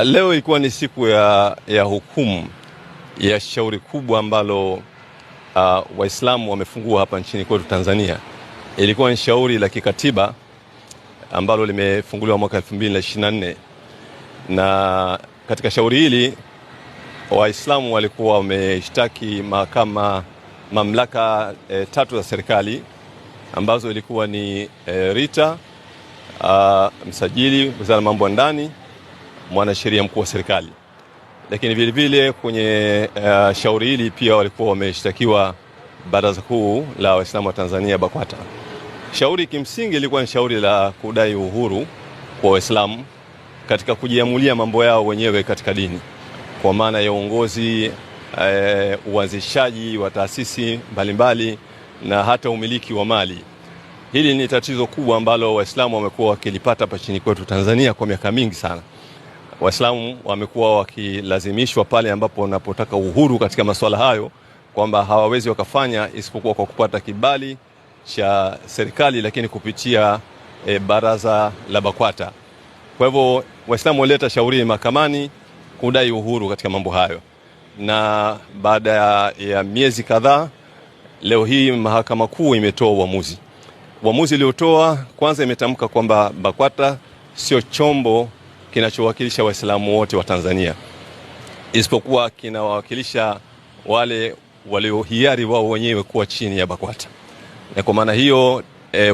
Leo ilikuwa ni siku ya hukumu ya shauri kubwa ambalo Waislamu wamefungua hapa nchini kwetu Tanzania. Ilikuwa ni shauri la kikatiba ambalo limefunguliwa mwaka 2024, na katika shauri hili Waislamu walikuwa wameshtaki mamlaka tatu za serikali ambazo ilikuwa ni RITA, msajili, wizara ya mambo ya ndani, mwanasheria mkuu wa serikali. Lakini vile vile kwenye shauri hili pia walikuwa wameshtakiwa Baraza Kuu la Waislamu wa Tanzania, BAKWATA. Shauri kimsingi ilikuwa ni shauri la kudai uhuru kwa Waislamu katika kujiamulia mambo yao wenyewe katika dini, kwa maana ya uongozi, uanzishaji wa taasisi mbalimbali na hata umiliki wa mali. Hili ni tatizo kubwa ambalo Waislamu wamekuwa wakilipata hapa nchini kwetu Tanzania kwa miaka mingi sana. Waislamu wamekuwa wakilazimishwa pale ambapo wanapotaka uhuru katika masuala hayo kwamba hawawezi wakafanya isipokuwa kwa kupata kibali cha serikali, lakini kupitia baraza la BAKWATA. Kwa hivyo Waislamu walileta shauri mahakamani kudai uhuru katika mambo hayo, na baada ya miezi kadhaa, leo hii Mahakama Kuu imetoa uamuzi. Uamuzi uliotoa kwanza, imetamka kwamba BAKWATA sio chombo kinachowakilisha Waislamu wote wa Tanzania, isipokuwa kinawakilisha wale waliohiari wao wenyewe kuwa chini ya BAKWATA. Na kwa maana hiyo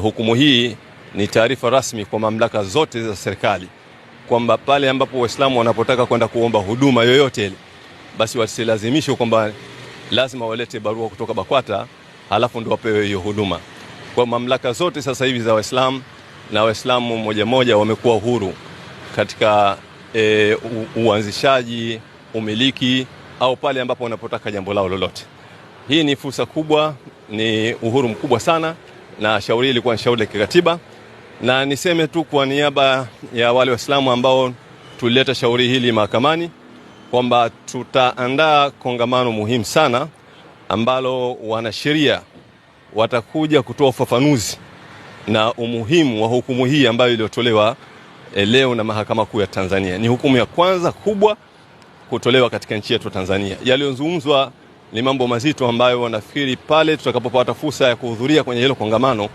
hukumu hii ni taarifa rasmi kwa mamlaka zote za serikali kwamba pale ambapo Waislamu wanapotaka kwenda kuomba huduma yoyote ile, basi wasilazimishwe kwamba lazima walete barua kutoka BAKWATA halafu ndio wapewe hiyo huduma. Kwa mamlaka zote sasa hivi za Waislamu na Waislamu moja wamekuwa huru katika uanzishaji, umiliki au pale ambapo wanapotaka jambo lao lolote. Hii ni fursa kubwa, ni uhuru mkubwa sana, na shauri hili lilikuwa ni shauri la kikatiba. Na niseme tu kwa niaba ya wale Waislamu ambao tulileta shauri hili mahakamani kwamba tutaandaa kongamano muhimu sana ambalo wanasheria watakuja kutoa ufafanuzi na umuhimu wa hukumu hii ambayo iliyotolewa leo na Mahakama Kuu ya Tanzania. Ni hukumu ya kwanza kubwa kutolewa katika nchi yetu Tanzania. Yaliyozungumzwa ni mambo mazito ambayo nafikiri pale tutakapopata fursa ya kuhudhuria kwenye hilo kongamano,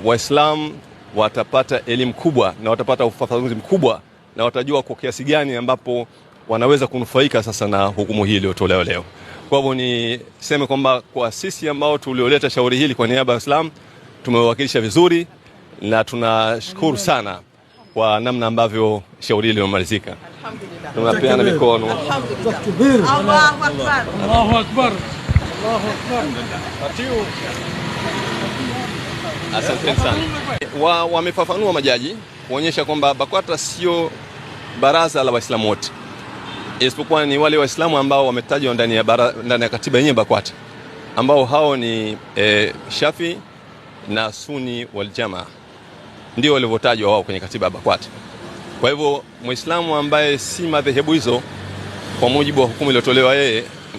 Waislamu watapata elimu kubwa na watapata ufafanuzi mkubwa na watajua kwa kiasi gani ambapo wanaweza kunufaika sasa na hukumu hii iliyotolewa leo. Kwa hivyo niseme kwamba kwa sisi ambao tulioleta shauri hili kwa niaba ya Waislamu tumewakilisha vizuri, na tunashukuru sana kwa namna ambavyo shauri hili limemalizika. Alhamdulillah. Tunapeana mikono. Alhamdulillah. Allahu Akbar. Allahu Akbar. Allahu Akbar. Asante sana. Wamefafanua majaji kuonyesha kwamba BAKWATA sio baraza la Waislamu wote, isipokuwa ni wale Waislamu ambao wametajwa ndani ya katiba yenyewe BAKWATA, ambao hao ni Shafi na Sunni wal Jamaa, ndio walivyotajwa wao kwenye katiba ya BAKWATA. Kwa hivyo Muislamu ambaye si madhehebu hizo, kwa mujibu wa hukumu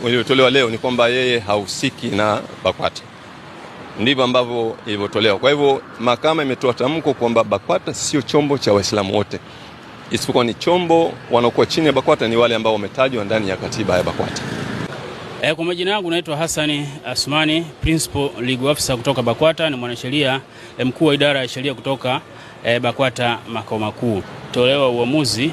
iliyotolewa leo, ni kwamba yeye hahusiki na BAKWATA. Ndivyo ambavyo ilivyotolewa. Kwa hivyo mahakama imetoa tamko kwamba BAKWATA sio chombo cha Waislamu wote, isipokuwa ni chombo wanaokuwa chini ya BAKWATA ni wale ambao wametajwa ndani ya katiba ya BAKWATA. Kwa majina yangu naitwa Hassan Asmani, Principal Legal Officer kutoka BAKWATA, ni mwanasheria mkuu wa idara ya sheria kutoka BAKWATA makao makuu. Tolewa uamuzi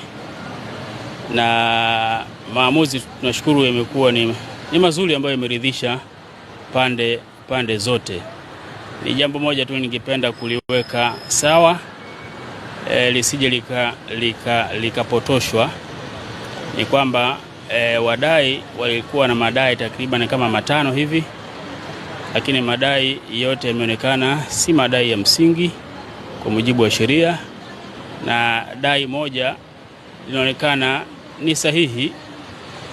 na maamuzi, tunashukuru yamekuwa ni mazuri ambayo yameridhisha pande zote. Ni jambo moja tu ningependa kuliweka sawa, lisije likapotoshwa, ni kwamba wadai walikuwa na madai takriban kama 5 hivi, lakini madai yote yameonekana si madai ya msingi kwa mujibu wa sheria, na dai moja linaonekana ni sahihi,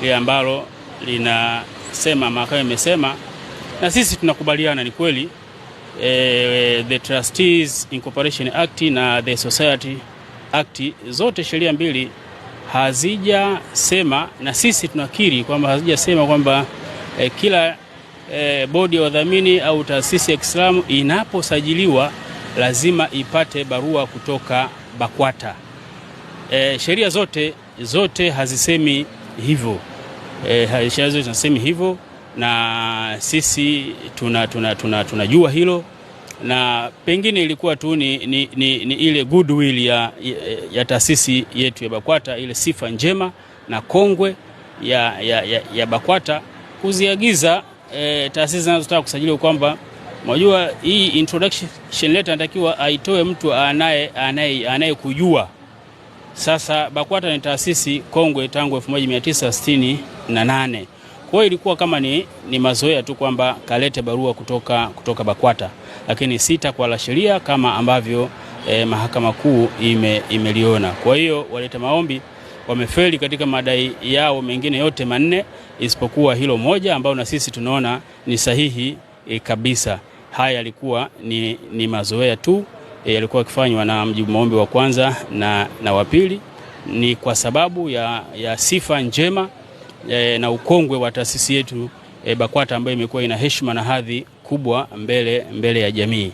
ile ambalo linasema mahakama imesema, na sisi tunakubaliana ni kweli. The Trustees Incorporation Act na the Society Act, zote sheria mbili hazijasema, na sisi tunakiri kwamba hazijasema kwamba kila bodi ya wadhamini au taasisi ya Kiislamu inaposajiliwa lazima ipate barua kutoka BAKWATA. Sheria zote hazisemi hivyo. Sheria zote zinasemi hivyo, na sisi tunajua hilo, na pengine ilikuwa tu ni ile goodwill ya taasisi yetu ya BAKWATA, ile sifa njema na kongwe ya BAKWATA kuziagiza taasisi zinazotaka kusajiliwa kwamba unajua hii introduction letter inatakiwa aitoe mtu anayekujua. Sasa BAKWATA ni taasisi kongwe tangu 1968. Kwa hiyo ilikuwa kama ni mazoea tu kwamba kalete barua kutoka BAKWATA, lakini si takwa la sheria kama ambavyo Mahakama Kuu imeliona. Kwa hiyo waleta maombi wamefeli katika madai yao mengine yote manne isipokuwa hilo moja ambao na sisi tunaona ni sahihi kabisa. Haya yalikuwa ni mazoea tu, yalikuwa yakifanywa na mjibu maombi wa kwanza na wa pili. Ni kwa sababu ya sifa njema na ukongwe wa taasisi yetu BAKWATA ambayo imekuwa ina heshima na hadhi kubwa mbele ya jamii.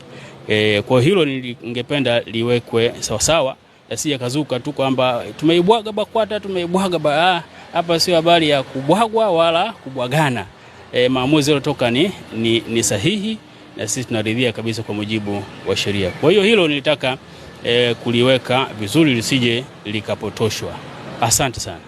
Kwa hilo ningependa liwekwe sawasawa, yasije kazuka tu kwamba tumeibwaga BAKWATA, tumeibwaga. Hapa sio habari ya kubwagwa wala kubwagana. Maamuzi yaliyotoka ni sahihi, na sisi tunaridhia kabisa kwa mujibu wa sheria. Kwa hiyo hilo nilitaka kuliweka vizuri lisije likapotoshwa. Asante sana.